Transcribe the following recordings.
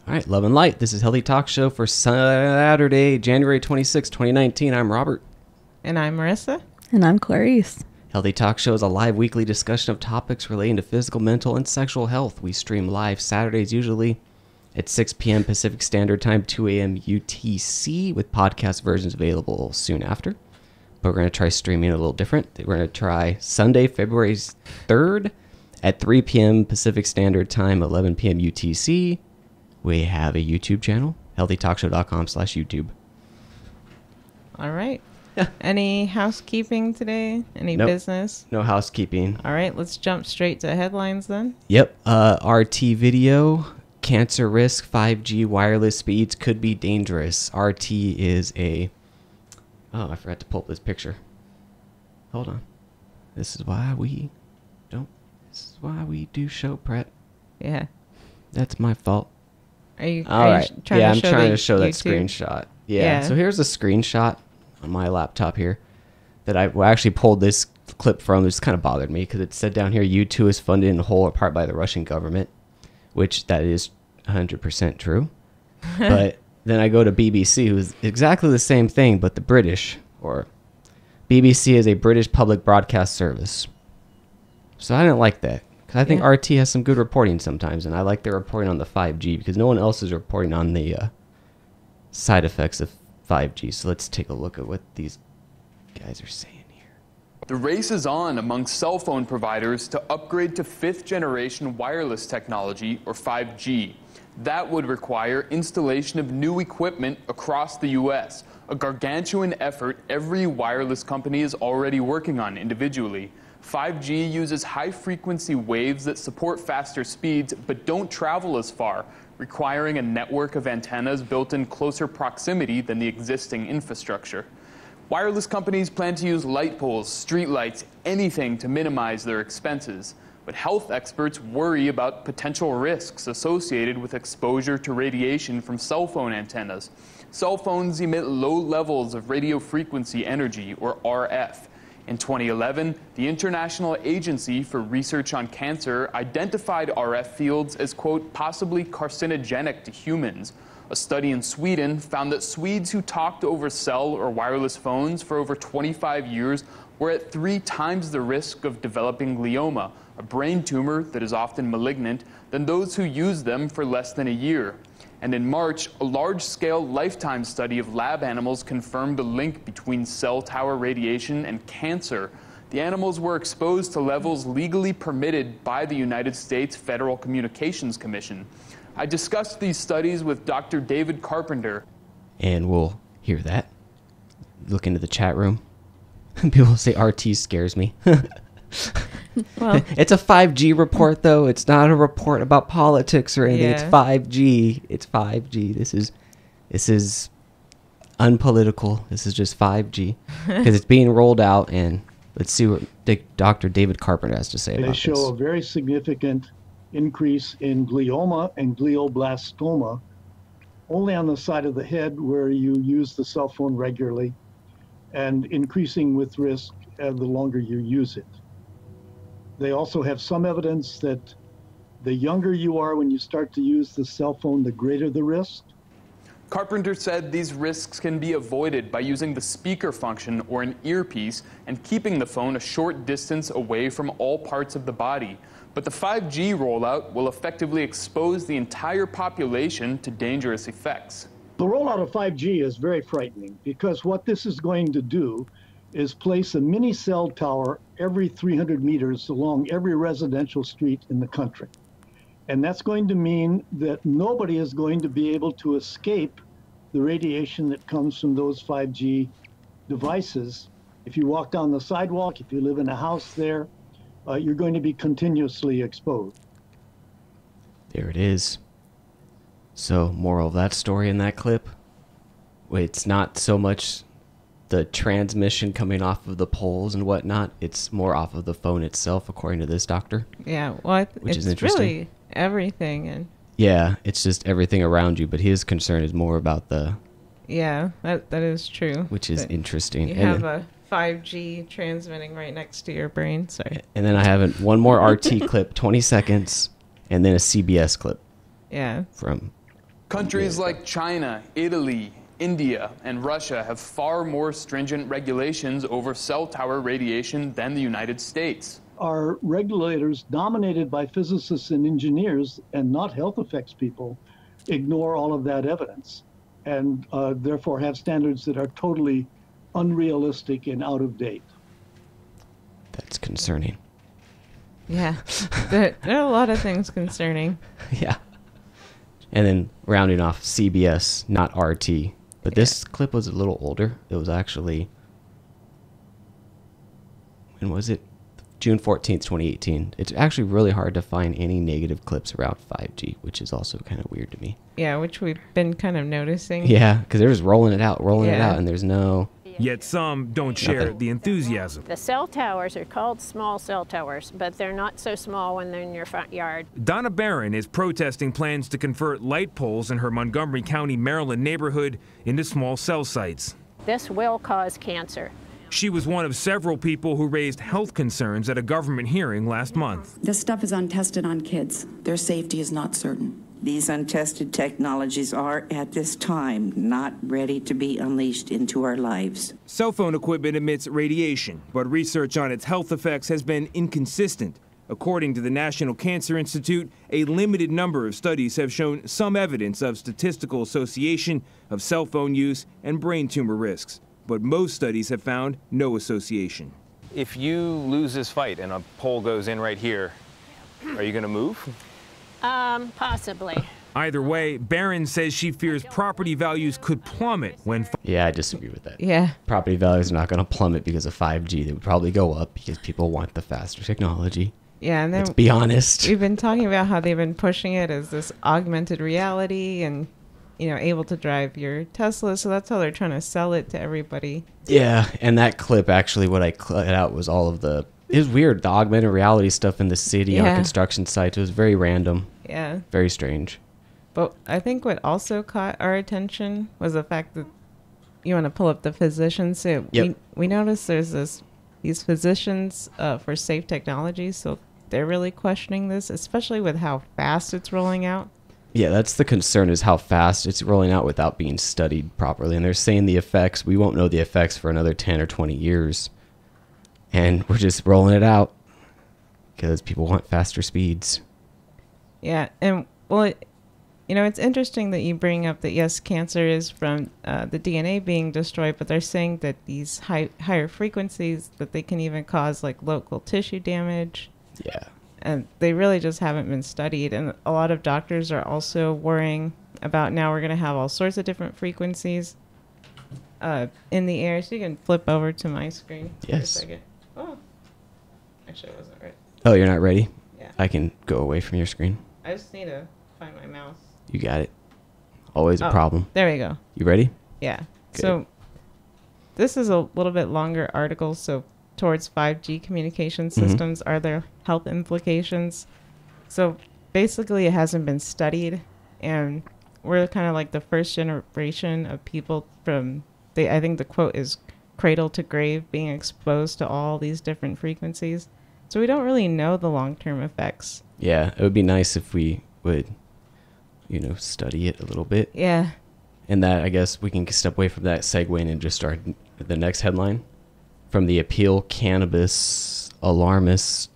All right, Love and Light. This is Healthy Talk Show for Saturday, January 26, 2019. I'm Robert. And I'm Marissa. And I'm Clarice. Healthy Talk Show is a live weekly discussion of topics relating to physical, mental, and sexual health. We stream live Saturdays usually at 6 p.m. Pacific Standard Time, 2 a.m. UTC, with podcast versions available soon after. But we're going to try streaming a little different. We're going to try Sunday, February 3rd at 3 p.m. Pacific Standard Time, 11 p.m. UTC. We have a YouTube channel, healthytalkshow.com/YouTube. All right. Any housekeeping today? Any Nope. business? No housekeeping. All right, let's jump straight to headlines then. Yep. RT video. Cancer risk. 5G wireless speeds could be dangerous. RT is a... Oh, I forgot to pull up this picture. Hold on. This is why we do show prep. Yeah. That's my fault. Are you All right. trying I'm to show trying the to show that YouTube? screenshot. Yeah. Yeah. So here's a screenshot on my laptop here that I actually pulled this clip from. It's kind of bothered me because it said down here, U2 is funded in whole or part by the Russian government, which that is 100% true. But then I go to BBC, who's exactly the same thing, but the British, or BBC is a British public broadcast service. So I didn't like that. I think RT has some good reporting sometimes, and I like their reporting on the 5G because no one else is reporting on the side effects of 5G. So let's take a look at what these guys are saying here. The race is on among cell phone providers to upgrade to fifth-generation wireless technology, or 5G. That would require installation of new equipment across the U.S., a gargantuan effort every wireless company is already working on individually. 5G uses high-frequency waves that support faster speeds but don't travel as far, requiring a network of antennas built in closer proximity than the existing infrastructure. Wireless companies plan to use light poles, street lights, anything to minimize their expenses. But health experts worry about potential risks associated with exposure to radiation from cell phone antennas. Cell phones emit low levels of radio frequency energy, or RF. In 2011, the International Agency for Research on Cancer identified RF fields as, quote, possibly carcinogenic to humans. A study in Sweden found that Swedes who talked over cell or wireless phones for over 25 years were at 3 times the risk of developing glioma, a brain tumor that is often malignant, than those who used them for less than a year. And in March, a large-scale lifetime study of lab animals confirmed a link between cell tower radiation and cancer. The animals were exposed to levels legally permitted by the United States Federal Communications Commission. I discussed these studies with Dr. David Carpenter. And we'll hear that. Look into the chat room. People say RT scares me. Well, It's a 5G report, though. It's not a report about politics or anything. It's Yeah. 5G. It's 5G. This is unpolitical. This is just 5G because it's being rolled out. And let's see what Dr. David Carpenter has to say They about show this. a very significant increase in glioma and glioblastoma only on the side of the head where you use the cell phone regularly, and increasing with risk the longer you use it. They also have some evidence that the younger you are when you start to use the cell phone, the greater the risk. Carpenter said these risks can be avoided by using the speaker function or an earpiece and keeping the phone a short distance away from all parts of the body. But the 5G rollout will effectively expose the entire population to dangerous effects. The rollout of 5G is very frightening because what this is going to do is place a mini cell tower every 300 meters along every residential street in the country. And that's going to mean that nobody is going to be able to escape the radiation that comes from those 5G devices. If you walk down the sidewalk, if you live in a house there, you're going to be continuously exposed. There it is. So, moral of that story in that clip, it's not so much the transmission coming off of the poles and whatnot. It's more off of the phone itself, according to this doctor. Yeah, well, Which is it's interesting. really everything. And Yeah, it's just everything around you, but his concern is more about the, yeah, that is true. which is That interesting. You And have then, a 5G transmitting right next to your brain. Sorry. and then I have one more RT clip, 20 seconds, and then a CBS clip Yeah. from Countries like China, Italy, India, and Russia have far more stringent regulations over cell tower radiation than the United States. Our regulators, dominated by physicists and engineers and not health effects people, ignore all of that evidence and therefore have standards that are totally unrealistic and out of date. That's concerning. Yeah. There are a lot of things concerning. Yeah. And then rounding off CBS, not RT. But this clip was a little older. It was actually, when was it? June 14th, 2018. It's actually really hard to find any negative clips around 5G, which is also kind of weird to me. Yeah, which we've been kind of noticing. Yeah, because they're just rolling it out, and there's no... Yet some don't share the enthusiasm. The cell towers are called small cell towers, but they're not so small when they're in your front yard. Donna Barron is protesting plans to convert light poles in her Montgomery County, Maryland neighborhood into small cell sites. This will cause cancer. She was one of several people who raised health concerns at a government hearing last month. This stuff is untested on kids. Their safety is not certain. These untested technologies are, at this time, not ready to be unleashed into our lives. Cell phone equipment emits radiation, but research on its health effects has been inconsistent. According to the National Cancer Institute, a limited number of studies have shown some evidence of statistical association of cell phone use and brain tumor risks, but most studies have found no association. If you lose this fight and a pole goes in right here, are you going to move? Possibly. Either way, Barron says she fears property values could plummet when... Yeah, I disagree with that. Yeah. Property values are not going to plummet because of 5G. They would probably go up because people want the faster technology. Yeah, and then let's be honest. We've been talking about how they've been pushing it as this augmented reality and, able to drive your Tesla. So that's how they're trying to sell it to everybody. Yeah, and that clip, actually, what I cut out was all of the... It was weird, the augmented reality stuff in the city on construction sites. It was very random. Yeah. Very strange. But I think what also caught our attention was the fact that you want to pull up the physicians. So we noticed there's these physicians for safe technology. So they're really questioning this, especially with how fast it's rolling out. Yeah, that's the concern, is how fast it's rolling out without being studied properly. And they're saying the effects, we won't know the effects for another 10 or 20 years. And we're just rolling it out because people want faster speeds. Yeah, and it's interesting that you bring up that, yes, cancer is from the DNA being destroyed, but they're saying that these higher frequencies, that they can even cause like local tissue damage. Yeah. And they really just haven't been studied. And a lot of doctors are also worrying about now we're going to have all sorts of different frequencies in the air. So you can flip over to my screen for a second. Oh, actually, I wasn't right. Oh, you're not ready? Yeah. I can go away from your screen. I just need to find my mouse. You got it. Always a problem. There we go. You ready? Yeah. Good. So this is a little bit longer article. So towards 5G communication systems, are there health implications? So basically it hasn't been studied, and we're kind of like the first generation of people from, I think the quote is, cradle to grave, being exposed to all these different frequencies. So we don't really know the long-term effects. Yeah, it would be nice if we would, study it a little bit. Yeah. And that, I guess, we can step away from that segue and just start the next headline. From the appeal, cannabis alarmists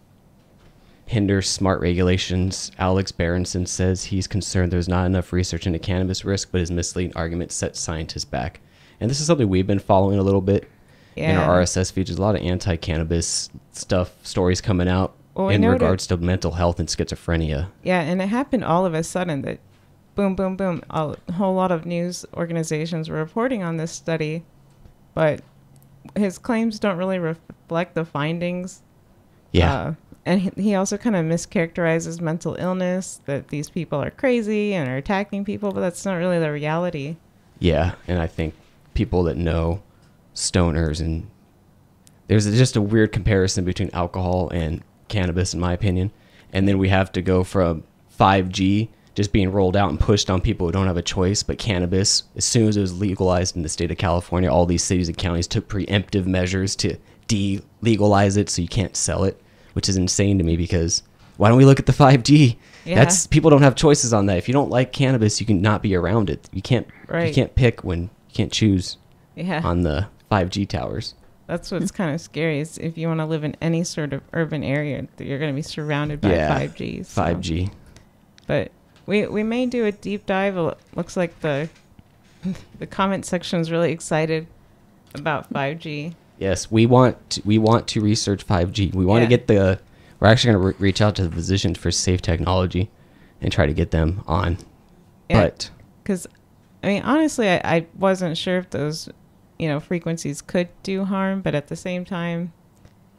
hinder smart regulations. Alex Berenson says he's concerned there's not enough research into cannabis risk, but his misleading argument sets scientists back. And this is something we've been following a little bit in our RSS feed. There's a lot of anti-cannabis stories coming out in regards to mental health and schizophrenia. Yeah, and it happened all of a sudden that boom, boom, boom. A whole lot of news organizations were reporting on this study, but his claims don't really reflect the findings. Yeah. And he also kind of mischaracterizes mental illness, that these people are crazy and are attacking people, but that's not really the reality. Yeah, and I think people that know stoners, and there's just a weird comparison between alcohol and cannabis, in my opinion. And then we have to go from 5G just being rolled out and pushed on people who don't have a choice, but cannabis, as soon as it was legalized in the state of California, all these cities and counties took preemptive measures to de-legalize it so you can't sell it, which is insane to me because why don't we look at the 5G? Yeah. That's people don't have choices on that. If you don't like cannabis, you can not be around it. You can't pick when you can't choose on the 5G towers. That's what's kind of scary is if you want to live in any sort of urban area, you're going to be surrounded by 5G. So. 5G. But we may do a deep dive. It looks like the comment section is really excited about 5G. Yes, we want to research 5G. We want to get we're actually going to reach out to the Physicians for Safe Technology and try to get them on. Yeah, but because I mean, honestly, I wasn't sure if those, frequencies could do harm, but at the same time,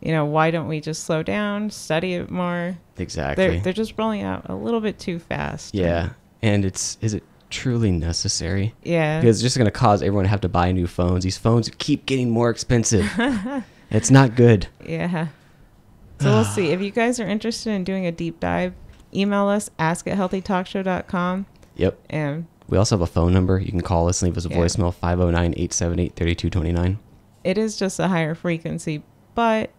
why don't we just slow down, study it more? Exactly. They're just rolling out a little bit too fast. Yeah, and is it truly necessary? Yeah. Because it's just going to cause everyone to have to buy new phones. These phones keep getting more expensive. It's not good. Yeah. So we'll see. If you guys are interested in doing a deep dive, email us, ask@healthytalkshow.com. Yep. And we also have a phone number. You can call us, leave us a voicemail, 509-878-3229. It is just a higher frequency, but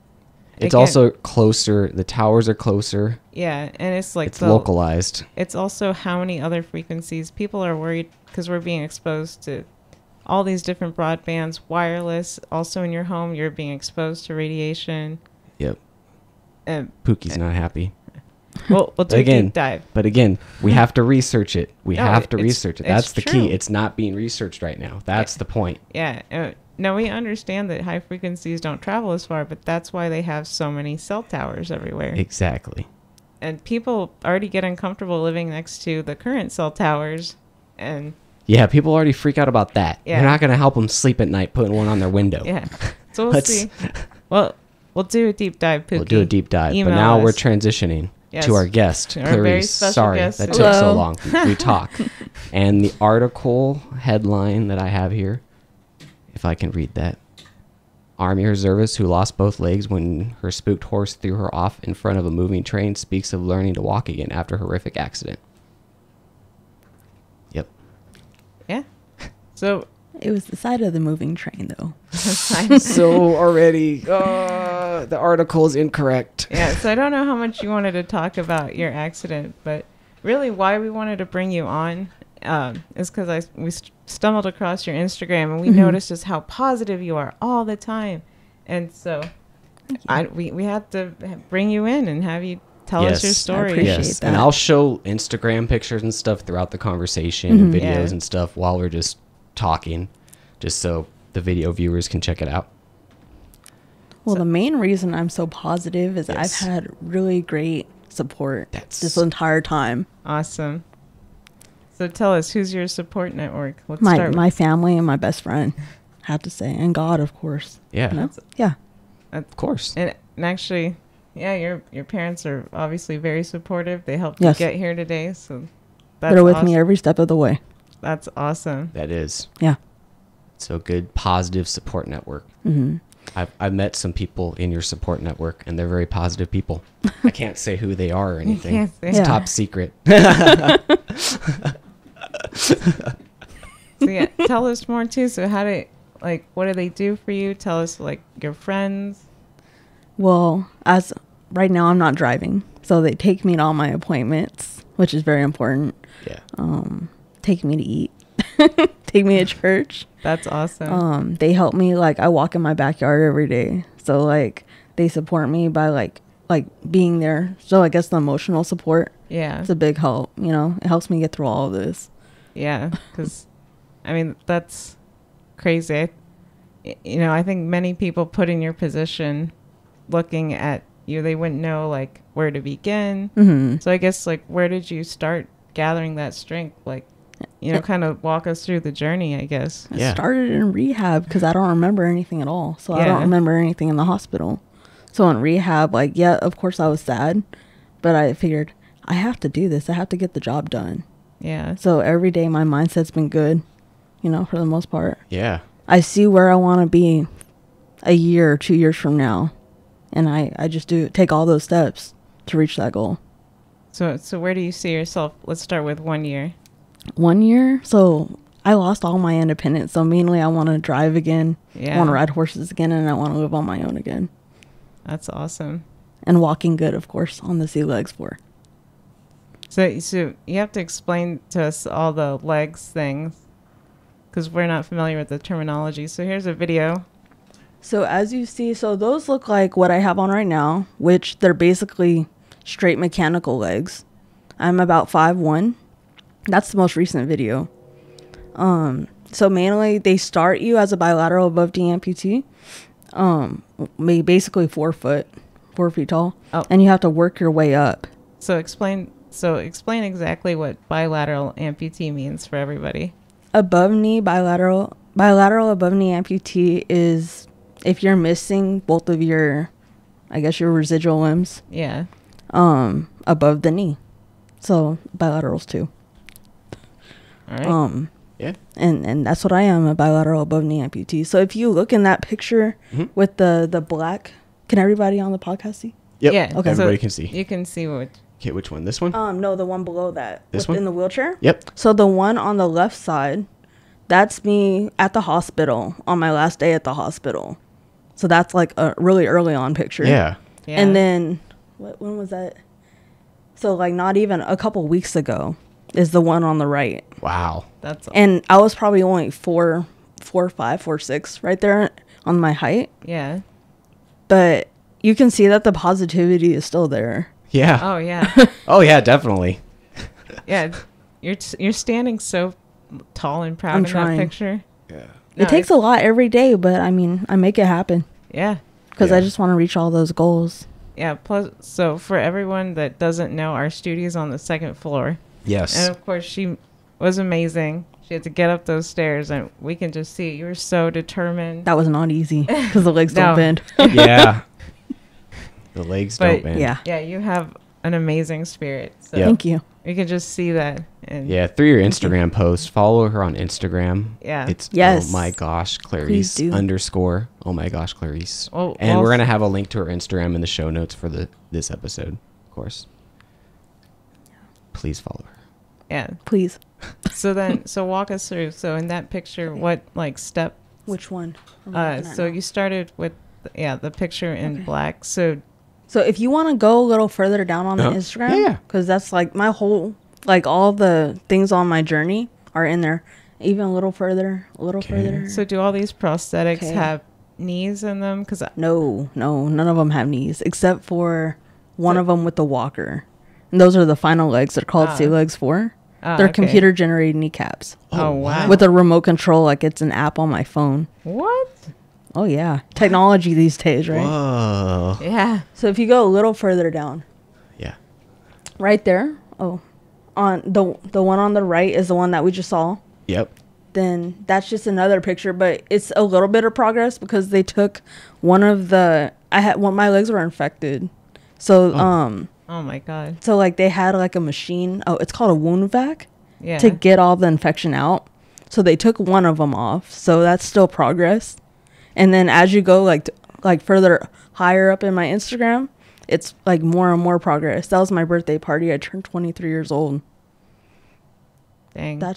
it's also closer. The towers are closer. Yeah, and it's like it's localized. It's also how many other frequencies. People are worried because we're being exposed to all these different broadbands, wireless. Also in your home, you're being exposed to radiation. Yep. Pookie's not happy. We'll do a deep dive. But again, we have to research it. We have to research it. That's the key. It's not being researched right now. That's the point. Yeah. No, we understand that high frequencies don't travel as far, but that's why they have so many cell towers everywhere. Exactly. And people already get uncomfortable living next to the current cell towers. And yeah, people already freak out about that. Yeah. You're not going to help them sleep at night putting one on their window. Yeah. So we'll see. Well, we'll do a deep dive, Pookie. We'll do a deep dive. Email but now us. we're transitioning to our guest, Our very Clarice. special Sorry, guest. that took so long. We talk. And the article headline that I have here, if I can read that. Army reservist who lost both legs when her spooked horse threw her off in front of a moving train speaks of learning to walk again after horrific accident. Yep. Yeah. So it was the side of the moving train, though. So already, the article is incorrect. Yeah, so I don't know how much you wanted to talk about your accident, but really why we wanted to bring you on is because we stumbled across your Instagram and we noticed just how positive you are all the time. And so we had to bring you in and have you tell us your story. I appreciate that. And I'll show Instagram pictures and stuff throughout the conversation and videos and stuff while we're just talking, just so the video viewers can check it out. Well, the main reason I'm so positive is I've had really great support this entire time. Awesome. So tell us, who's your support network? Let's my family and my best friend, I have to say, and God, of course. Yeah. You know? Yeah. Of course. And actually, your parents are obviously very supportive. They helped you get here today, so they're with me every step of the way. That's awesome. That is. Yeah. So good, positive support network. Mm-hmm. I've met some people in your support network, and they're very positive people. I can't say who they are or anything. It's top secret. So yeah, tell us more too. So what do they do for you? Tell us your friends. Well, as right now I'm not driving, so they take me to all my appointments, which is very important. Yeah. Take me to eat. Take me to church. That's awesome. They help me, I walk in my backyard every day. So they support me by being there. So I guess the emotional support. Yeah. It's a big help, It helps me get through all of this. Yeah, because that's crazy. I think many people put in your position looking at you, they wouldn't know where to begin. Mm-hmm. So I guess where did you start gathering that strength? Kind of walk us through the journey, I guess. I started in rehab because I don't remember anything at all. So I don't remember anything in the hospital. So in rehab, of course I was sad, but I figured I have to do this. I have to get the job done. Yeah. So every day my mindset's been good, for the most part. Yeah. I see where I want to be a year or 2 years from now. And I just take all those steps to reach that goal. So where do you see yourself? Let's start with 1 year. 1 year? So I lost all my independence. So mainly I want to drive again. Yeah. I want to ride horses again, and I want to live on my own again. That's awesome. and walking good, of course, on the sea legs 4. So you have to explain to us all the legs things because we're not familiar with the terminology. So here's a video. So as you see, so those look like what I have on right now, which they're basically straight mechanical legs. I'm about 5'1". That's the most recent video. So mainly they start you as a bilateral above knee amputee. Basically 4 feet tall. Oh. And you have to work your way up. So explain exactly what bilateral amputee means for everybody. Above knee bilateral above knee amputee is if you're missing both of your, I guess, your residual limbs. Yeah. Above the knee. So bilaterals too. All right. Yeah. And that's what I am, a bilateral above knee amputee. So if you look in that picture with the black, can everybody on the podcast see? Yep. Yeah. Okay. Everybody can see. You can see what. Okay, which one? This one? No, the one below that. This one? In the wheelchair? Yep. So the one on the left side, that's me at the hospital on my last day at the hospital. So that's like a really early on picture. Yeah. And then, when was that? So like not even a couple weeks ago is the one on the right. Wow. And I was probably only 4'5", 4'6", right there on my height. Yeah. But you can see that the positivity is still there. Yeah. Oh yeah. Oh yeah, definitely. Yeah, you're standing so tall and proud I'm in trying. that picture. Yeah. It takes a lot every day, but I mean, I make it happen. Yeah. Because I just want to reach all those goals. Yeah. Plus, so for everyone that doesn't know, our studio's on the 2nd floor. Yes. And of course, she was amazing. She had to get up those stairs, and we can just see you were so determined. That was not easy because the legs don't bend. Yeah. The legs don't bend. Yeah. Yeah, you have an amazing spirit. So Thank you. You can just see that. And Yeah, through your Instagram post, follow her on Instagram. Yeah. It's Yes. oh my gosh, Please Clarice do. _. Oh my gosh, Clarice. Oh, and well, we're gonna have a link to her Instagram in the show notes for this episode, of course. Please follow her. Yeah. Please. So walk us through. So in that picture, what like step? Which one? So you started with the picture in black. So if you want to go a little further down on the Instagram, because that's like my whole, like all the things on my journey are in there. Even a little further, further. So do all these prosthetics Okay. have knees in them? Because No, none of them have knees except for one of them with the walker. And those are the final legs. They're called sea legs 4. They're okay. computer generated kneecaps. Oh, wow. With a remote control, like it's an app on my phone. What? Oh yeah, technology these days, right? Whoa. Yeah. So if you go a little further down, Yeah. right there. Oh, on the one on the right is the one that we just saw. Yep. Then that's just another picture, but it's a little bit of progress because they took one of the my legs were infected, so Oh my God. so like they had like a machine. Oh, it's called a wound vac. Yeah. To get all the infection out. So they took one of them off. So that's still progress. And then as you go like further higher up in my Instagram, it's like more and more progress. That was my birthday party. I turned 23 years old. Dang. I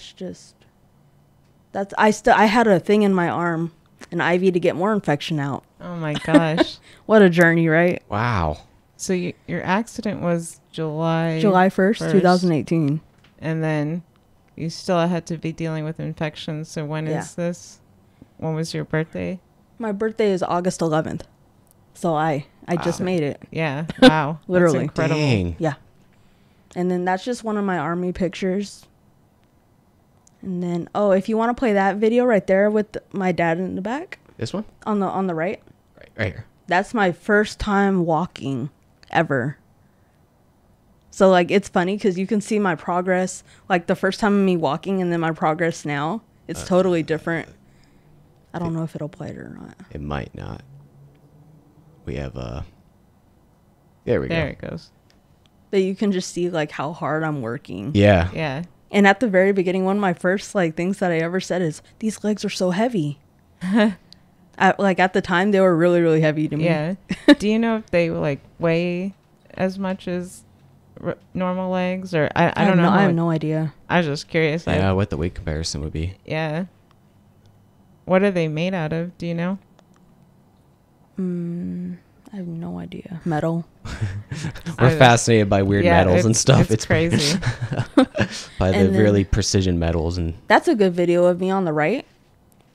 had a thing in my arm, an IV to get more infection out. Oh my gosh. What a journey, right? Wow. So your accident was July 1st, 2018. And then you still had to be dealing with infections. So when is this? When was your birthday? My birthday is August 11th. So I just made it. Yeah. Wow. Literally. That's incredible. Dang. Yeah. And then that's just one of my army pictures. And then, if you want to play that video right there with my dad in the back. This one? On the right. Right here. That's my first time walking ever. So, like, it's funny because you can see my progress. Like, the first time of me walking and then my progress now. It's totally different. I don't know if it'll play it or not. It might not. We have there we go. There it goes. But you can just see, like, how hard I'm working. Yeah. Yeah. And at the very beginning, one of my first, like, things that I ever said is, these legs are so heavy. At the time, they were really, really heavy to me. Yeah. Do you know if they like weigh as much as normal legs, or I don't know. I have no idea. I was just curious. Yeah, what the weight comparison would be. Yeah. What are they made out of? Do you know? I have no idea. Metal. We're fascinated by weird metals and stuff. It's crazy. By the really precision metals. And that's a good video of me on the right.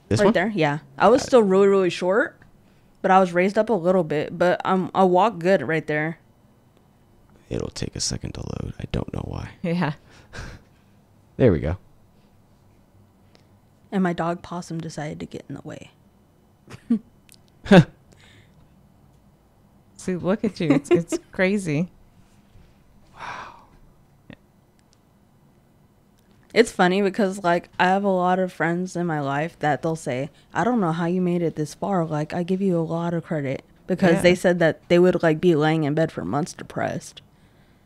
This right one? There, yeah. I was still really, really short, but I was raised up a little bit. But I walk good right there. It'll take a second to load. I don't know why. Yeah. There we go. And my dog Possum decided to get in the way. See, look at you. It's crazy. It's funny because, like, I have a lot of friends in my life that they'll say, I don't know how you made it this far. Like, I give you a lot of credit. Because they said that they would, like, be laying in bed for months depressed.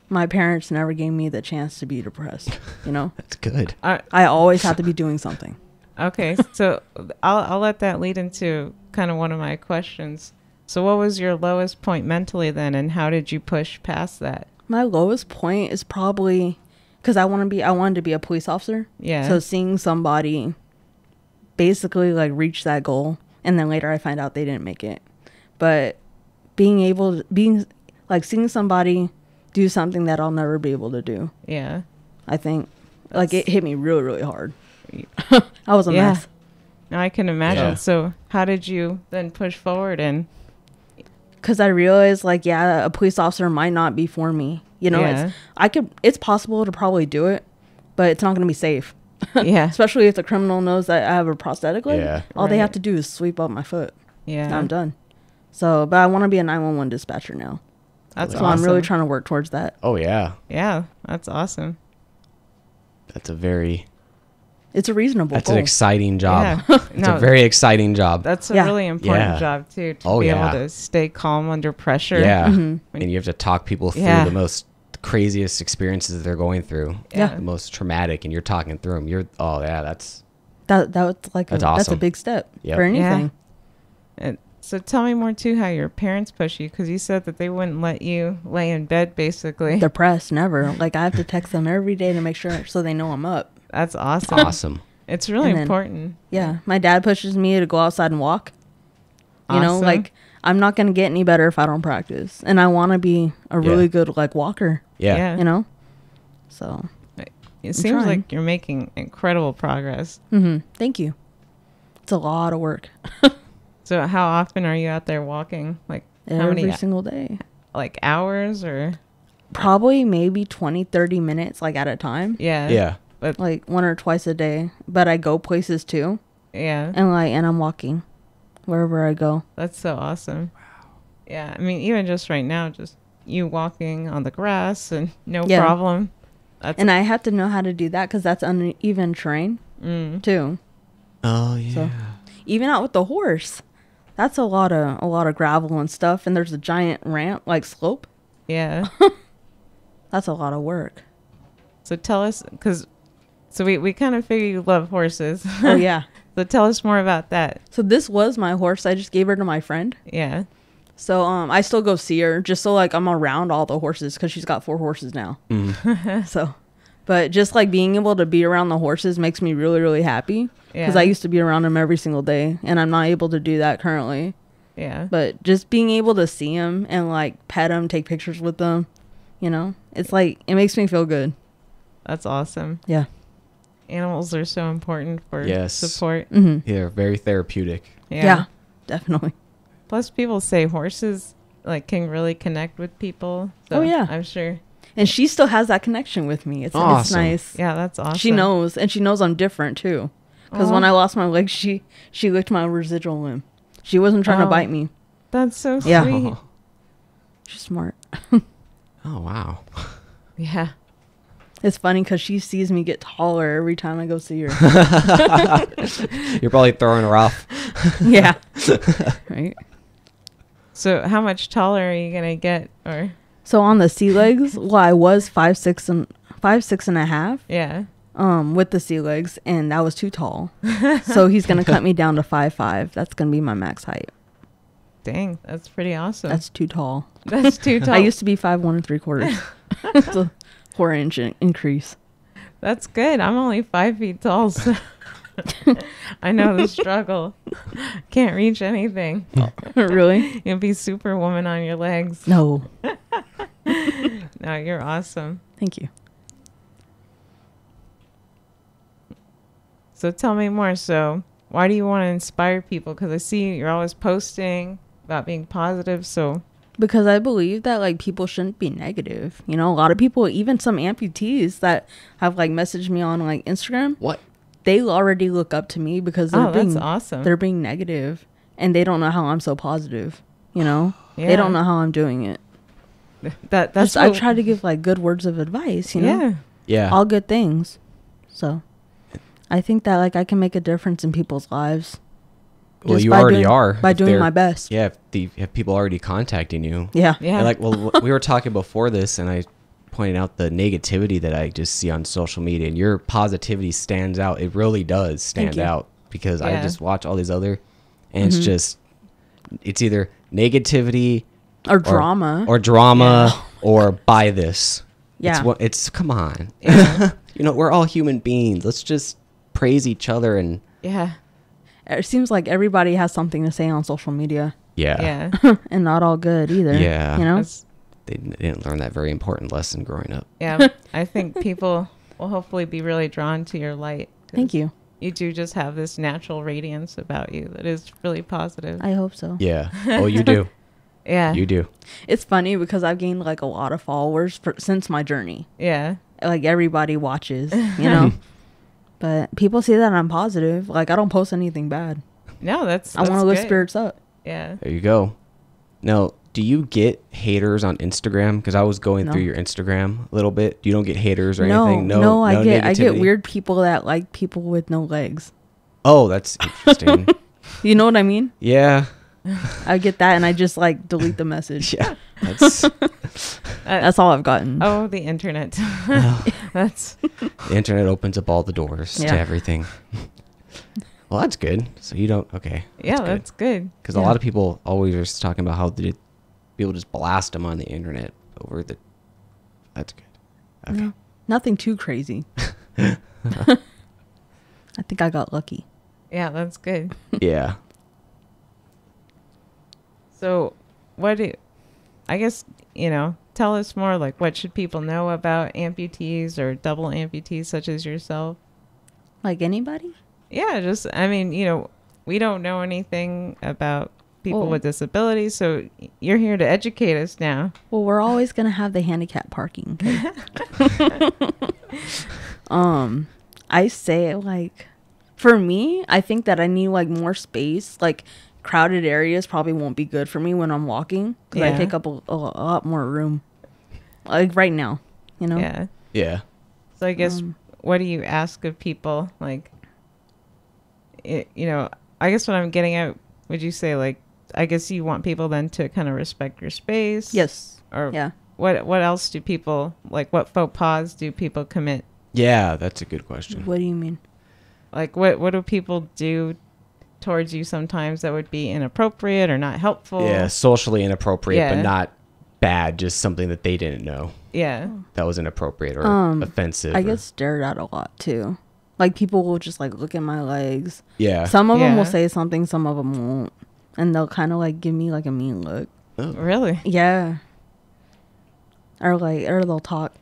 My parents never gave me the chance to be depressed, you know? That's good. I always have to be doing something. Okay, so I'll let that lead into kind of one of my questions. So what was your lowest point mentally then, and how did you push past that? My lowest point is probably because I wanted to be a police officer. Yeah. So seeing somebody basically like reach that goal, and then later I find out they didn't make it. But seeing somebody do something that I'll never be able to do. Yeah. I think like it hit me really, really hard. I was a mess. No, I can imagine. Yeah. So how did you then push forward? And because I realized, like, a police officer might not be for me. You know, it's possible to probably do it, but it's not going to be safe. Yeah. Especially if the criminal knows that I have a prosthetic leg. Yeah. All they have to do is sweep up my foot. Yeah. I'm done. So, but I want to be a 911 dispatcher now. That's so awesome. I'm really trying to work towards that. Oh, yeah. Yeah, that's awesome. That's a very... It's a reasonable That's goal. an exciting job. Yeah. It's a very exciting job. That's a really important job, too, to be able to stay calm under pressure. Yeah. Mm-hmm. And you have to talk people through the most craziest experiences they're going through. Yeah. The most traumatic, and you're talking through them. that's like that's that's awesome. a big step Yep. for anything. Yeah. And so tell me more, too, how your parents push you, because you said that they wouldn't let you lay in bed, basically. Depressed, never. Like, I have to text them every day to make sure so they know I'm up. That's awesome. Awesome. It's really And then, important. Yeah. My dad pushes me to go outside and walk. You know, like, I'm not going to get any better if I don't practice. And I want to be a really good, like, walker. Yeah. You know? So. It seems like you're making incredible progress. Mm-hmm. Thank you. It's a lot of work. So how often are you out there walking? Like, how many? Every single day. Like, hours or? Probably maybe 20, 30 minutes, like, at a time. Yeah. Yeah. But like 1 or twice a day. But I go places, too. Yeah. And I'm walking wherever I go. That's so awesome. Wow. Yeah. I mean, even just right now, just you walking on the grass and no problem. And I have to know how to do that because that's uneven terrain, too. Oh, yeah. So, even out with the horse, that's a lot of gravel and stuff. And there's a giant ramp, like slope. Yeah. That's a lot of work. So tell us, so we kind of figure you love horses. Oh, yeah. So tell us more about that. So this was my horse. I just gave her to my friend. Yeah. So I still go see her just so like I'm around all the horses because she's got 4 horses now. So, but just like being able to be around the horses makes me really, really happy because I used to be around them every single day and I'm not able to do that currently. Yeah. But just being able to see them and like pet them, take pictures with them, you know, it's like, it makes me feel good. That's awesome. Yeah. Animals are so important for support. Mm-hmm. Yeah, very therapeutic. Yeah, definitely. Plus, people say horses like can really connect with people. So I'm sure. And she still has that connection with me. It's nice. Yeah, that's awesome. She knows, and she knows I'm different too. Because when I lost my leg, she licked my residual limb. She wasn't trying to bite me. That's so sweet. Yeah. She's smart. Oh, wow. Yeah. It's funny because she sees me get taller every time I go see her. You're probably throwing her off. Yeah. Right. So how much taller are you gonna get? Or so on the sea legs, well, I was 5'6" and a half. Yeah. With the sea legs, and that was too tall. So he's gonna cut me down to 5'5". That's gonna be my max height. Dang, that's pretty awesome. That's too tall. That's too tall. I used to be 5'1 3/4". So 4-inch increase. That's good. I'm only 5 feet tall. So I know the struggle. Can't reach anything. Really? You'll be Superwoman on your legs. No. No, you're awesome. Thank you. So tell me more. So why do you want to inspire people? Because I see you're always posting about being positive. So Because I believe that like people shouldn't be negative. You know, a lot of people, even some amputees that have like messaged me on like Instagram. What? They already look up to me because they're that's awesome. They're being negative and they don't know how I'm so positive. You know, Yeah. They don't know how I'm doing it. That's I try to give like good words of advice. You know, Yeah. Yeah. all good things. So I think that like I can make a difference in people's lives. Well, just you by already doing- are. by if doing they're- my best. Yeah, if people already contacting you. Yeah. Yeah. And like, well, we were talking before this, and I pointed out the negativity that I just see on social media, and your positivity stands out. It really does stand you. out because I Yeah. just watch all these other, and it's just, it's either negativity Or drama. or drama or buy this. Yeah. It's come on. You know, we're all human beings. Let's just praise each other and Yeah. It seems like everybody has something to say on social media. yeah. And not all good either. Yeah. You know? That's- They didn't learn that very important lesson growing up. yeah. I think people will hopefully be really drawn to your light. 'Cause Thank you. You do just have this natural radiance about you that is really positive. I hope so. Yeah. Oh, you do. Yeah. You do. It's funny because I've gained like a lot of followers since my journey. Yeah. Like everybody watches, you know? But people see that I'm positive. Like I don't post anything bad. No, that's I want to lift good. spirits up. Yeah. There you go. Now, do you get haters on Instagram? Because I was going No. through your Instagram a little bit. You don't get haters or No, anything? no, I get negativity? weird people that like people with no legs. Oh, that's interesting. You know what I mean? Yeah. I get that and I just like delete the message. Yeah. That's That's all I've gotten. Oh, the internet. That's the internet opens up all the doors Yeah. to everything. Well, that's good. So you don't. Okay. yeah, that's good. Because a lot of people always are just talking about how people just blast them on the internet over the. That's good. Okay. No, nothing too crazy. I think I got lucky. Yeah, that's good. Yeah. So, I guess, tell us more, like, what should people know about amputees or double amputees such as yourself? Like anybody? Yeah, just, we don't know anything about people Oh. with disabilities, so you're here to educate us now. Well, we're always gonna have the handicap parking. Okay? I say like, for me, I think that I need like more space. Like crowded areas probably won't be good for me when I'm walking because I Yeah. take up a lot more room. Like right now, you know. Yeah. Yeah. So I guess, what do you ask of people? Like, I guess what I'm getting at, would you say, like, I guess you want people then to kind of respect your space? Yes. Or yeah. What else do people, like, what faux pas do people commit? Yeah, that's a good question. What do you mean? Like, what do people do towards you sometimes that would be inappropriate or not helpful? Yeah, socially inappropriate, Yeah. but not bad. Just something that they didn't know Yeah. that was inappropriate or offensive. I or- get stared at a lot too. Like people will just like look at my legs. Yeah. Some of them Yeah. will say something, some of them won't, and they'll kind of like give me like a mean look. Really? Yeah. Or they'll talk.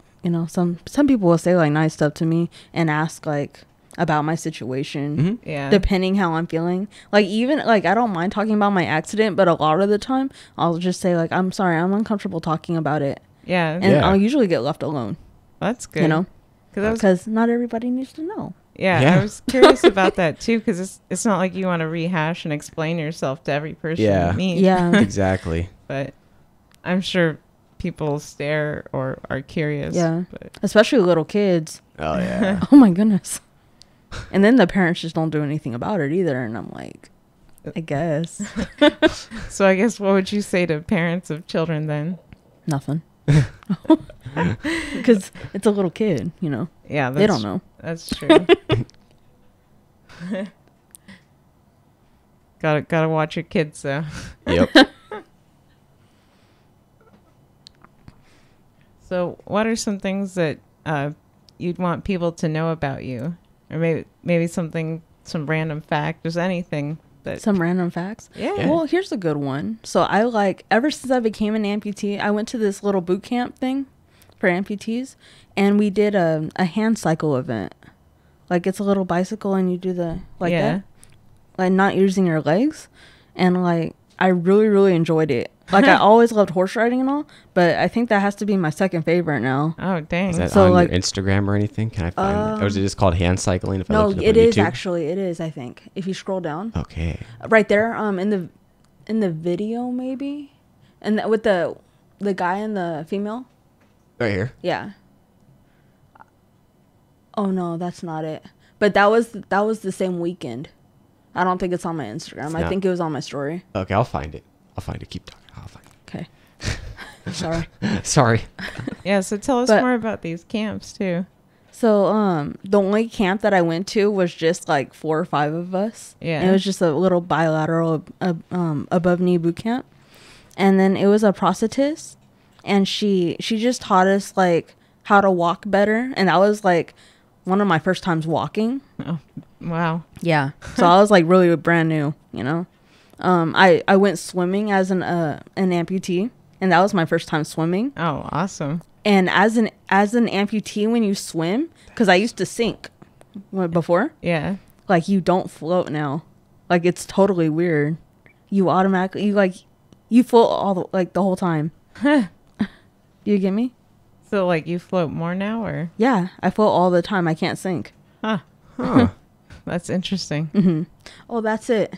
Some people will say like nice stuff to me and ask like about my situation. Yeah. Depending how I'm feeling. Like even like I don't mind talking about my accident, but a lot of the time I'll just say like I'm sorry, I'm uncomfortable talking about it. Yeah. And Yeah. I'll usually get left alone. That's good. You know? Because Because not everybody needs to know. yeah, I was curious about that too, because it's not like you want to rehash and explain yourself to every person Yeah. you meet. Yeah. Exactly. But I'm sure people stare or are curious. Yeah. But Especially little kids. Oh yeah. Oh my goodness. And then the parents just don't do anything about it either. And I'm like, I guess. so I guess what would you say to parents of children then? Nothing. Because it's a little kid, Yeah, they don't know. That's true. Gotta watch your kids though. Yep. So what are some things that you'd want people to know about you, or maybe something some random fact, just anything. Some random facts. Yeah. Well, here's a good one. So ever since I became an amputee, I went to this little boot camp thing for amputees, and we did a hand cycle event. Like, it's a little bicycle and you do that, like not using your legs, and like I really, really enjoyed it. Like, I always loved horse riding and all, but I think that has to be my second favorite now. Oh, dang. Is that on your Instagram or anything? Can I find it? Or is it just called hand cycling? If I look it up it on is YouTube? actually. It is, I think. If you scroll down. Okay. Right there, in the video, maybe? And with the guy and the female? Right here? Yeah. Oh, no, that's not it. But that was the same weekend. I don't think it's on my Instagram. I think it was on my story. Okay, I'll find it. Keep talking. I'll find it. Okay. Sorry. Sorry. Yeah, so tell us more about these camps, too. So, the only camp that I went to was just like 4 or 5 of us. Yeah. And it was just a little bilateral above knee boot camp. And then it was a prosthetist, and she just taught us like how to walk better. And that was like one of my first times walking. Oh, wow. Yeah. So I was like really brand new, you know. I went swimming as an amputee, and that was my first time swimming. Oh, awesome. And as an amputee, when you swim, because I used to sink before. Yeah. Like, you don't float now. Like, it's totally weird. You automatically you float the whole time. Do you get me? So like you float more now, or? Yeah, I float all the time. I can't sink. Huh. That's interesting. Mm-hmm. Oh, that's it.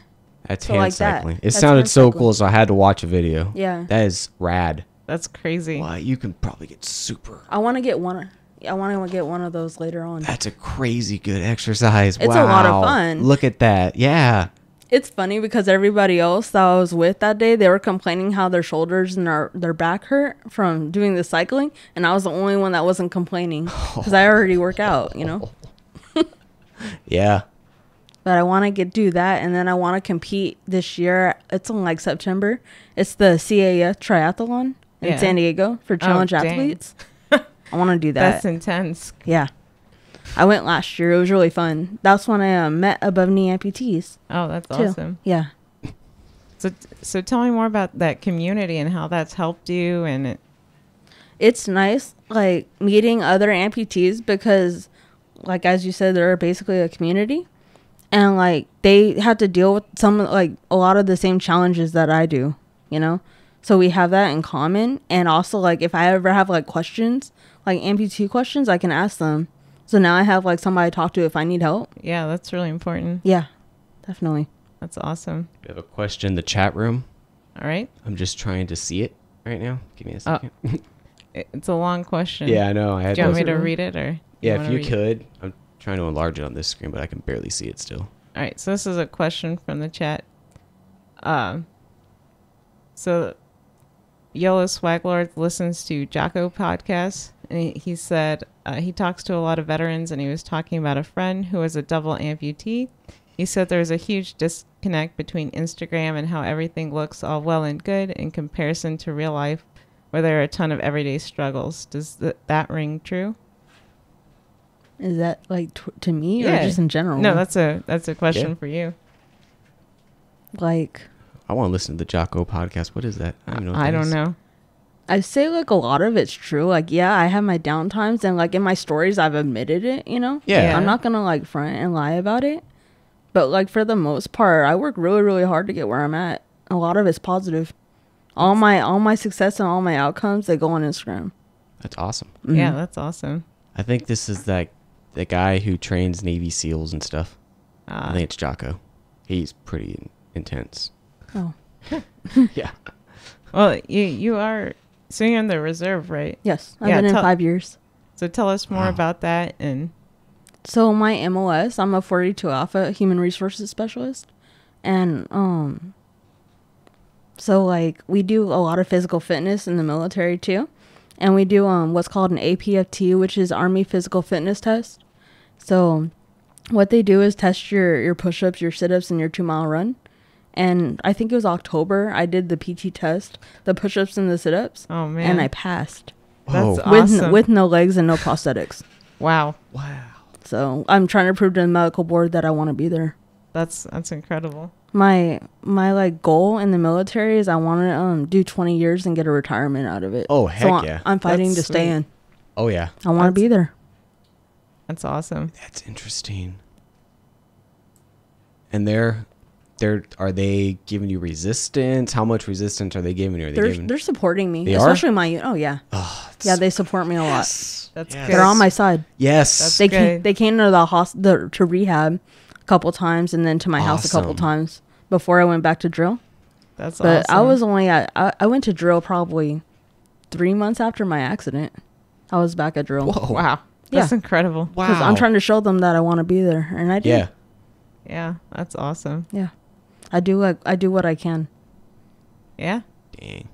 That's so hand like cycling. that. It sounded so cool, so I had to watch a video. Yeah. That is rad. That's crazy. Wow, you can probably get super. I want to get one. I want to get one of those later on. That's a crazy good exercise. It's a lot of fun. Look at that. Yeah. It's funny because everybody else that I was with that day, they were complaining how their shoulders and their back hurt from doing the cycling, and I was the only one that wasn't complaining because I already work out, you know. Yeah. But I want to do that, and then I want to compete this year. It's in like September. It's the CAF triathlon in San Diego for challenge athletes. I want to do that. That's intense. Yeah. I went last year. It was really fun. That's when I met above knee amputees. Oh, that's too. awesome. Yeah. So tell me more about that community and how that's helped you. And it's nice, like, meeting other amputees because, like, as you said, they're basically a community. And, like, they have to deal with a lot of the same challenges that I do, you know? So we have that in common. And also, like, if I ever have, like, questions, like amputee questions, I can ask them. So now I have, like, somebody to talk to if I need help. Yeah, that's really important. Yeah, definitely. That's awesome. We have a question in the chat room. All right. I'm just trying to see it right now. Give me a second. It's a long question. Yeah, I know. Do you want me to read it? Or yeah, if you could. I'm trying to enlarge it on this screen, but I can barely see it still. All right. So this is a question from the chat. So Yellow Swaglord listens to Jocko podcasts, and he said he talks to a lot of veterans, and he was talking about a friend who was a double amputee. He said there's a huge disconnect between Instagram and how everything looks all well and good in comparison to real life, where there are a ton of everyday struggles. Does that ring true? Is that like to me or just in general? No, that's a question for you. Like, I want to listen to the Jocko podcast. What is that? I don't know. I say like a lot of it's true. Like, yeah, I have my down times, and like in my stories, I've admitted it. You know. Yeah. I'm not gonna like front and lie about it. But like for the most part, I work really, really hard to get where I'm at. A lot of it's positive. All my success and all my outcomes, they go on Instagram. That's awesome. Mm-hmm. Yeah, that's awesome. I think this is like the guy who trains Navy SEALs and stuff. I think it's Jocko. He's pretty intense. Oh. Yeah. Well, you are, so you're in the reserve, right? Yes, I've been in 5 years. So tell us more about that. And so my MOS, I'm a 42 Alpha Human Resources Specialist, and so like we do a lot of physical fitness in the military too, and we do what's called an APFT, which is Army Physical Fitness Test. So what they do is test your push-ups, your sit-ups, and your 2-mile run. And I think it was October, I did the PT test, the push-ups and the sit-ups. Oh, man. And I passed. That's awesome. With no legs and no prosthetics. Wow. So I'm trying to prove to the medical board that I want to be there. That's incredible. My like goal in the military is I want to do 20 years and get a retirement out of it. Oh, heck yeah. I'm fighting That's to stay sweet. in. Oh, yeah. I want to be there. That's awesome. That's interesting. And are they giving you resistance? How much resistance are they giving you? They're supporting me. They especially are? my oh yeah. Oh, Yeah, they support me a lot. That's Yes. good. They're on my side. Yes. That's They good. came to to rehab a couple times and then to my house a couple Awesome. times before I went back to drill. That's But awesome. I was only I went to drill probably 3 months after my accident. I was back at drill. Whoa. Wow. That's Yeah. incredible. Wow. Because I'm trying to show them that I want to be there, and I do. Yeah. Yeah, that's awesome. Yeah. I do what I can. Yeah. Dang.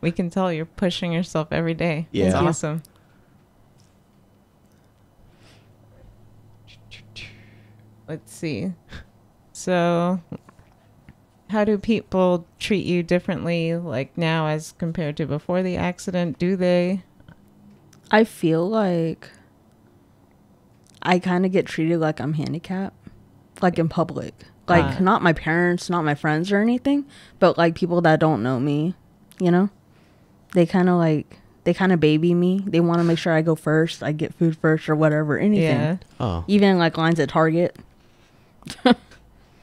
We can tell you're pushing yourself every day. Yeah. It's Thank you. awesome. Let's see. So, how do people treat you differently, like now as compared to before the accident? Do they? I feel like I kind of get treated like I'm handicapped, like in public. Like not my parents, not my friends or anything, but like people that don't know me, you know? They kind of baby me. They want to make sure I go first, I get food first or whatever, anything. Yeah. Oh. Even like lines at Target.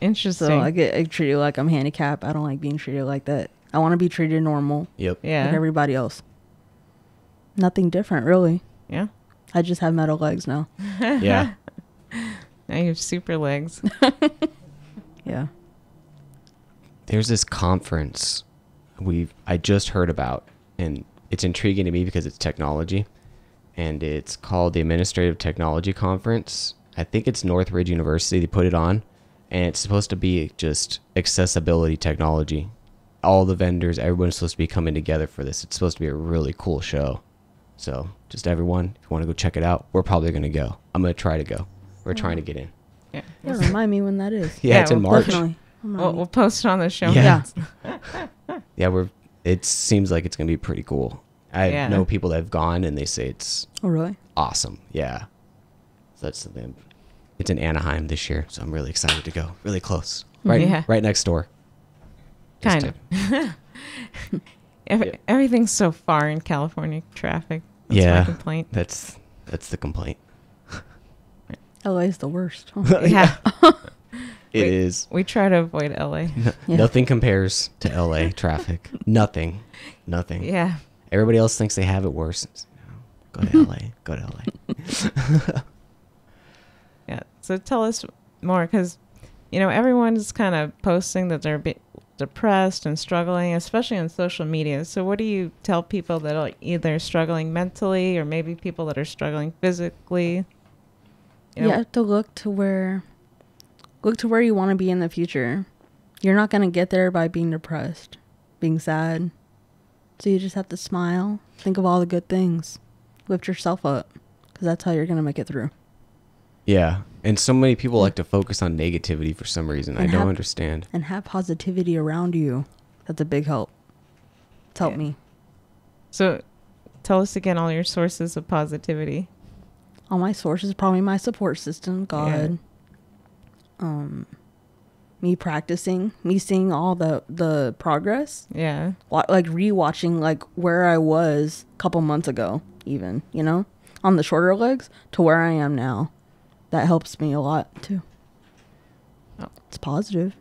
Interesting. So I get treated like I'm handicapped. I don't like being treated like that. I want to be treated normal. Yep. Yeah. Like everybody else. Nothing different, really. Yeah. I just have metal legs now. Yeah. Now you have super legs. Yeah. There's this conference I just heard about, and it's intriguing to me because it's technology, and it's called the Administrative Technology Conference. I think it's Northridge University. They put it on, and it's supposed to be just accessibility technology. All the vendors, everyone's supposed to be coming together for this. It's supposed to be a really cool show. So just everyone, if you want to go check it out, we're probably going to go. I'm going to try to go. We're trying to get in. Yeah. Yeah, remind me when that is. Yeah, it's in March. Definitely. Remind me. We'll post it on the show. Yeah. notes. Yeah, it seems like it's going to be pretty cool. I know people that have gone and they say it's Oh, really? awesome. Yeah. So that's something. It's in Anaheim this year, so I'm really excited to go. Really close. Right next door. Kind of. Everything's so far in California traffic. That's my complaint. That's the complaint. LA's the worst. Yeah. It is. We try to avoid LA. Nothing compares to LA traffic. Nothing. Yeah. Everybody else thinks they have it worse. Go to LA. Go to LA. Yeah. So tell us more, because, everyone's kind of posting that they're depressed and struggling, especially on social media. So what do you tell people that are either struggling mentally or maybe people that are struggling physically? You have to look to where you want to be in the future. You're not going to get there by being depressed, being sad. So you just have to smile, think of all the good things, lift yourself up, because that's how you're going to make it through. Yeah. And so many people like to focus on negativity for some reason. I don't understand. And have positivity around you. That's a big help. It's helped me. So tell us again all your sources of positivity. All my sources, probably my support system, God. Me practicing, me seeing all the progress. Yeah. Like rewatching like where I was a couple months ago, even, on the shorter legs to where I am now. That helps me a lot too. Oh. It's positive.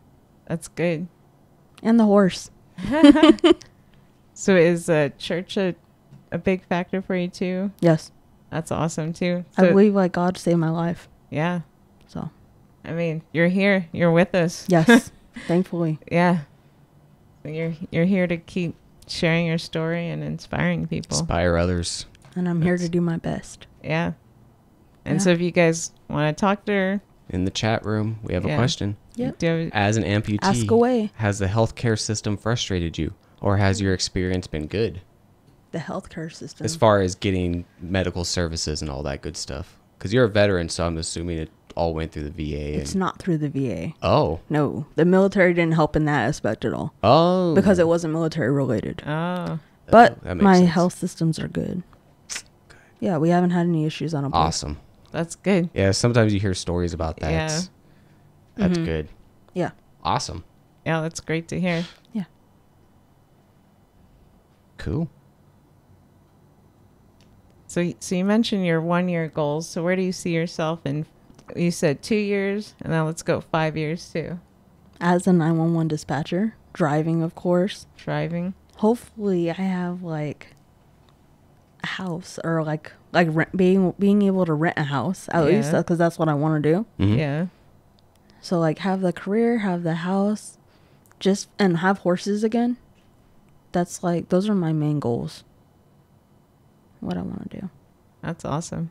That's good. And the horse. So is church a big factor for you too? Yes. That's awesome too. I believe like God saved my life. Yeah. So. I mean, you're here. You're with us. Yes. Thankfully. Yeah. You're here to keep sharing your story and inspiring people. Inspire others. And I'm here to do my best. Yeah. And so if you guys want to talk to her. In the chat room, we have a question. Yep. As an amputee, ask away. Has the healthcare system frustrated you, or has your experience been good? The healthcare system. As far as getting medical services and all that good stuff. Because you're a veteran, so I'm assuming it all went through the VA. It's not through the VA. Oh. No. The military didn't help in that aspect at all. Oh. Because it wasn't military related. Oh. But that makes my sense. health systems are good. Yeah, we haven't had any issues on a board. Awesome. That's good. Yeah, sometimes you hear stories about that. Yeah. That's good. Yeah. Awesome. Yeah, that's great to hear. Yeah. Cool. So you mentioned your 1-year goals. So where do you see yourself in, you said 2 years, and now let's go 5 years too. As a 911 dispatcher, driving, of course. Driving. Hopefully I have like a house or like being able to rent a house at least, because that's what I want to do. Mm-hmm. Yeah. So like have the career, have the house, and have horses again. That's like, those are my main goals. What I want to do. That's awesome.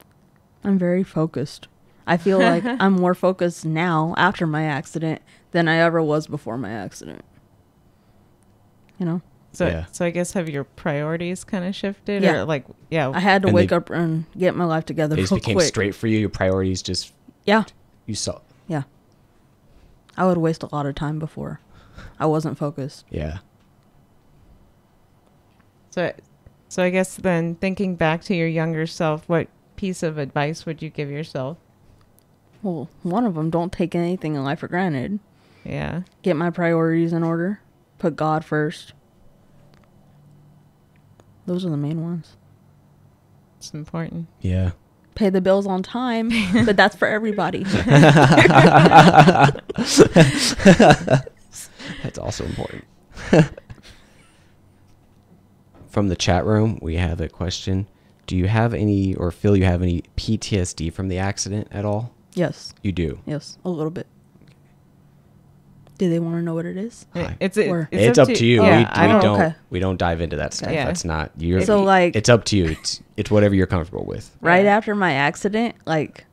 I'm very focused. I feel like I'm more focused now after my accident than I ever was before my accident. You know? So I guess have your priorities kind of shifted? Yeah. Or like, yeah. I had to wake up and get my life together They real just became quick. straight for you. Your priorities just... Yeah. You saw... Yeah. I would waste a lot of time before. I wasn't focused. Yeah. So I guess then thinking back to your younger self, what piece of advice would you give yourself? Well, one of them, don't take anything in life for granted. Yeah. Get my priorities in order. Put God first. Those are the main ones. It's important. Yeah. Pay the bills on time, but that's for everybody. That's also important. From the chat room, we have a question. Do you have any, or feel you have any PTSD from the accident at all? Yes. You do? Yes, a little bit. Do they want to know what it is? It's up to you. Yeah, we don't dive into that stuff. Yeah. That's not it's up to you. It's whatever you're comfortable with. Right after my accident, like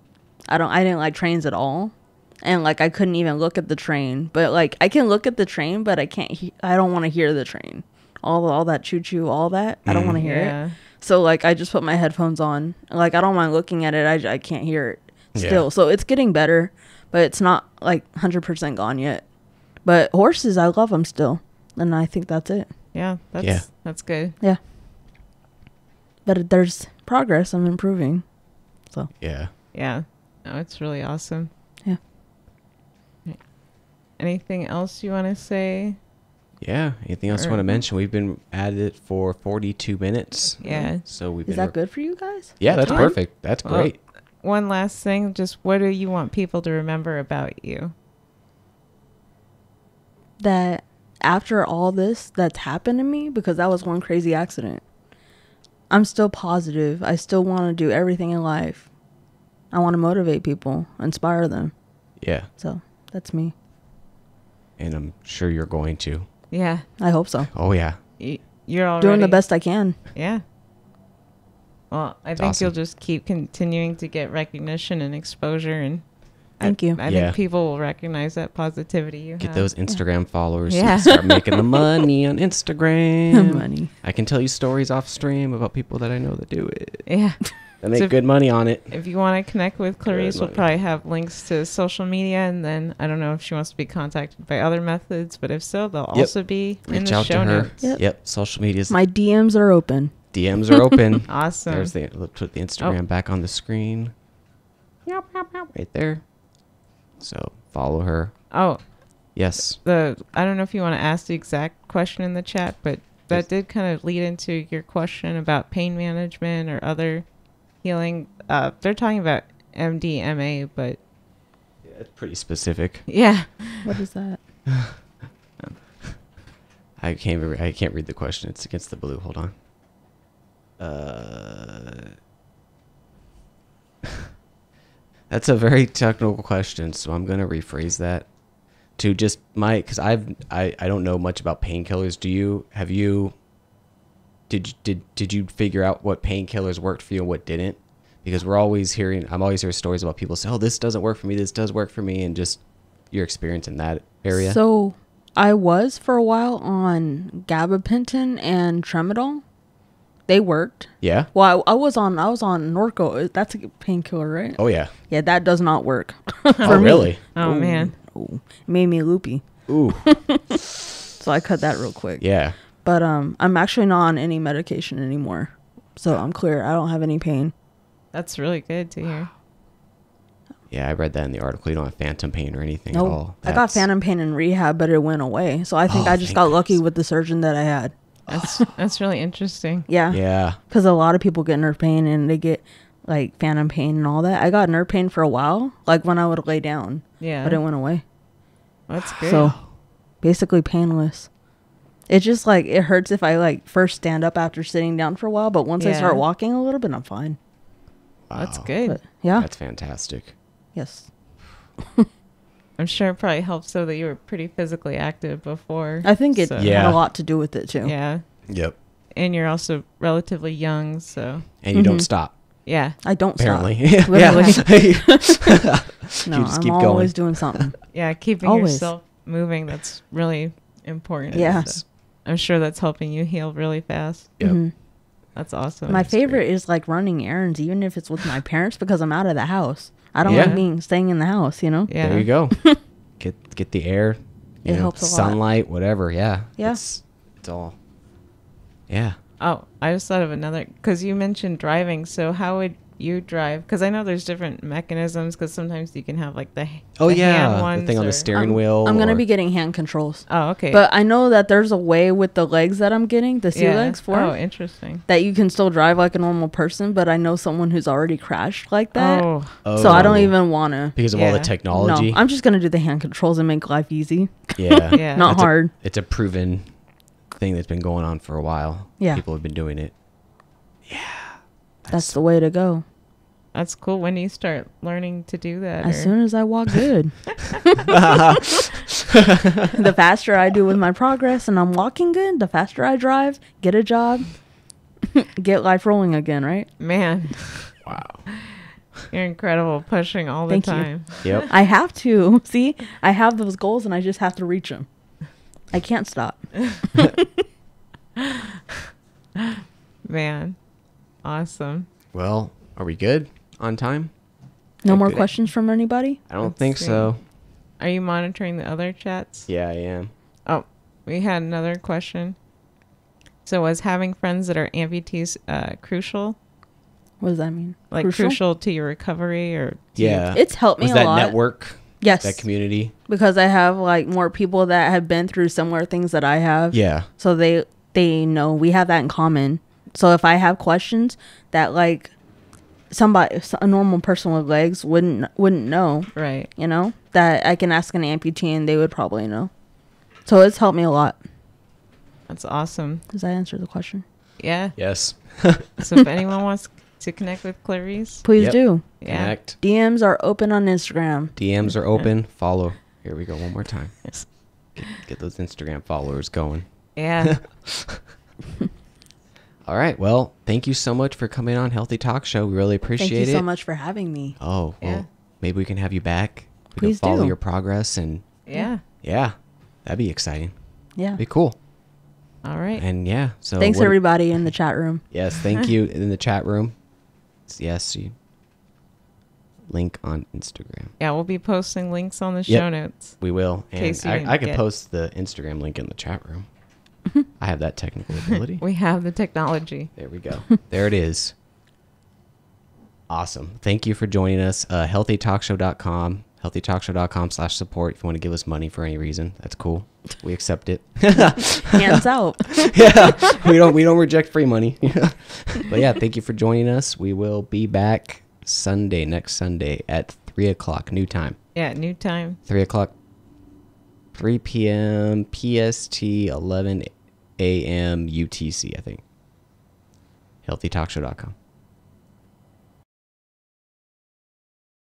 I didn't like trains at all. And like I couldn't even look at the train. But like I can look at the train, but I can't I don't want to hear the train. All that choo choo, all that. I don't want to hear it. So like I just put my headphones on. Like I don't mind looking at it. I can't hear it still. Yeah. So it's getting better, but it's not like 100% gone yet. But horses, I love them still. And I think that's it. Yeah, that's good. Yeah. But there's progress. I'm improving. So. Yeah. Yeah. No, it's really awesome. Yeah. Anything else you want to say? Yeah. Anything else you want to mention? We've been at it for 42 minutes. Yeah. So we've Is that good for you guys? Yeah, that's perfect. That's great. One last thing. Just what do you want people to remember about you? That after all this that's happened to me, because that was one crazy accident, I'm still positive. I still want to do everything in life. I want to motivate people, inspire them. Yeah. So that's me. And I'm sure you're going to. Yeah. I hope so. Oh, yeah. You're already doing the best I can. Yeah. Well, I think you'll just keep continuing to get recognition and exposure, and thank you. I think people will recognize that positivity you Get have. those Instagram followers. Yeah. Start making the money on Instagram. Money. I can tell you stories off stream about people that I know that do it. Yeah. They make good money on it. If you want to connect with Clarice, we'll probably have links to social media, and then I don't know if she wants to be contacted by other methods, but if so, they'll also be in the show notes. Yep. Social medias. My DMs are open. DMs are open. Awesome. Let's put the Instagram back on the screen. Right there. So follow her. Oh. Yes. I don't know if you want to ask the exact question in the chat, but that did kind of lead into your question about pain management or other healing. They're talking about MDMA, but yeah, it's pretty specific. Yeah. What is that? I can't read the question. It's against the blue. Hold on. That's a very technical question, so I'm gonna rephrase that to just because I don't know much about painkillers. Did you figure out what painkillers worked for you and what didn't? Because I'm always hearing stories about people say, oh, this doesn't work for me, this does work for me, and just your experience in that area. So I was for a while on gabapentin and tramadol. They worked. Yeah. Well, I was on Norco. That's a painkiller, right? Oh yeah. Yeah, that does not work. Oh really? Oh man. Ooh. It made me loopy. Ooh. So I cut that real quick. Yeah. But I'm actually not on any medication anymore, so I'm clear. I don't have any pain. That's really good to hear. Yeah, I read that in the article. You don't have phantom pain or anything at all. I got phantom pain in rehab, but it went away. So I think I just got lucky with the surgeon that I had. That's really interesting. Yeah. Yeah. Because a lot of people get nerve pain and they get like phantom pain and all that. I got nerve pain for a while, like when I would lay down. Yeah. But it went away. That's good. So basically painless. It just like, it hurts if I like first stand up after sitting down for a while. But once I start walking a little bit, I'm fine. Wow. That's good. But, yeah. That's fantastic. Yes. I'm sure it probably helped so that you were pretty physically active before. I think it had a lot to do with it too. Yeah. Yep. And you're also relatively young, so. And you don't stop. Yeah. I don't apparently. Stop. Literally. No, I'm always doing something. Yeah, keeping yourself moving, that's really important. Yeah. So I'm sure that's helping you heal really fast. Yep. That's awesome. My favorite is like running errands, even if it's with my parents, because I'm out of the house. I don't like staying in the house, you know? Yeah. There you go. Get the air. It helps a lot. Sunlight, whatever. Yeah. Yeah. It's all. Yeah. Oh, I just thought of another, because you mentioned driving. So how would you drive? Because I know there's different mechanisms, because sometimes you can have like the hand ones, the thing on the steering wheel. I'm going to be getting hand controls. Oh, okay. But I know that there's a way with the legs that I'm getting, the sea legs for. Oh, interesting. That you can still drive like a normal person, but I know someone who's already crashed like that. Oh. So I don't even want to. Because of all the technology? No, I'm just going to do the hand controls and make life easy. Yeah. Not hard. It's a proven thing that's been going on for a while. Yeah. People have been doing it. Yeah. That's the way to go. That's cool. When do you start learning to do that? As soon as I walk good. The faster I do with my progress and I'm walking good, the faster I drive, get a job, get life rolling again, right? Man. Wow. You're incredible, pushing all the time. Yep. I have to. See, I have those goals and I just have to reach them. I can't stop. Man. Awesome. Well, are we good on time? No more questions from anybody? I don't think so. Are you monitoring the other chats? Yeah, I am. Oh, we had another question. So was having friends that are amputees crucial? What does that mean? Like crucial to your recovery or? It's helped me a lot. Was that network? Yes. That community? Because I have like more people that have been through similar things that I have. Yeah. So they know we have that in common. So if I have questions that like a normal person with legs wouldn't know, right? You know, that I can ask an amputee and they would probably know. So it's helped me a lot. That's awesome. Does that answer the question? Yeah. Yes. So if anyone wants to connect with Clarice, please do. Yeah. Connect. DMs are open on Instagram. DMs are open. Follow. Here we go. One more time. Get those Instagram followers going. Yeah. All right. Well, thank you so much for coming on Healthy Talk Show. We really appreciate it. Thank you so much for having me. Oh, well, maybe we can have you back. We Please can follow do. your progress and Yeah. That'd be exciting. Yeah. Be cool. All right. And so thanks everybody in the chat room. Yes, thank you in the chat room. Yes, link on Instagram. Yeah, we'll be posting links on the show notes. We will. In And case you I can didn't post the Instagram link in the chat room. I have that technical ability. We have the technology. There we go. There it is. Awesome. Thank you for joining us. HealthyTalkShow.com. HealthyTalkShow.com/support. If you want to give us money for any reason, that's cool. We accept it. Hands out. Yeah. We don't reject free money. But yeah, thank you for joining us. We will be back next Sunday at 3:00 new time. Yeah, new time. 3:00. 3 p.m. PST, 11 a.m. UTC, I think. HealthyTalkShow.com.